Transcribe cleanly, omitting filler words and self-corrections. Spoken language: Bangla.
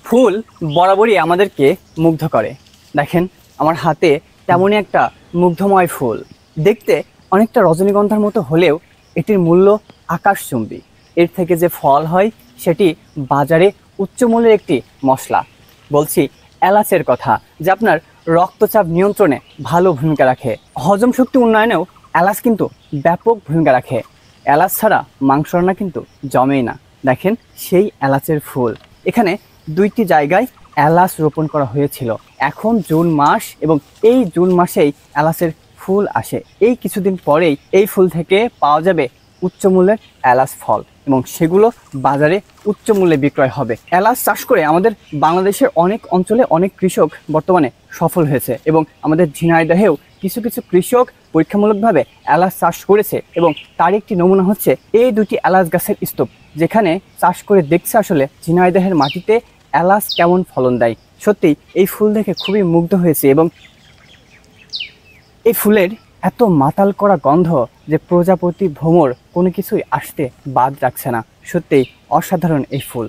ফুল বরাবরই আমাদেরকে মুগ্ধ করে। দেখেন আমার হাতে তেমনই একটা মুগ্ধময় ফুল। দেখতে অনেকটা রজনীগন্ধার মতো হলেও এটির মূল্য আকাশচুম্বী। এর থেকে যে ফল হয় সেটি বাজারে উচ্চ মূল্যের একটি মশলা। বলছি এলাচের কথা, যা আপনার রক্তচাপ নিয়ন্ত্রণে ভালো ভূমিকা রাখে। হজম শক্তি উন্নয়নেও এলাচ কিন্তু ব্যাপক ভূমিকা রাখে। এলাচ ছাড়া মাংস রান্না কিন্তু জমেই না। দেখেন সেই এলাচের ফুল। এখানে দুইটি জায়গায় এলাচ রোপণ করা হয়েছিল। এখন জুন মাস এবং এই জুন মাসেই এলাচের ফুল আসে। এই কিছুদিন পরেই এই ফুল থেকে পাওয়া যাবে উচ্চ মূল্যের এলাচ ফল এবং সেগুলো বাজারে উচ্চ মূল্যে বিক্রয় হবে। এলাচ চাষ করে আমাদের বাংলাদেশের অনেক অঞ্চলে অনেক কৃষক বর্তমানে সফল হয়েছে এবং আমাদের ঝিনাইদহেও কিছু কিছু কৃষক পরীক্ষামূলকভাবে এলাচ চাষ করেছে এবং তার একটি নমুনা হচ্ছে এই দুটি এলাচ গাছের স্তূপ, যেখানে চাষ করে দেখছে আসলে ঝিনাইদহের মাটিতে এলাচ কেমন ফলন দেয়। সত্যি এই ফুল দেখে খুবই মুগ্ধ হয়েছে এবং এই ফুলের এত মাতাল করা গন্ধ যে প্রজাপতি ভ্রমর কোনো কিছুই আসতে বাদ রাখছে না। সত্যিই অসাধারণ এই ফুল।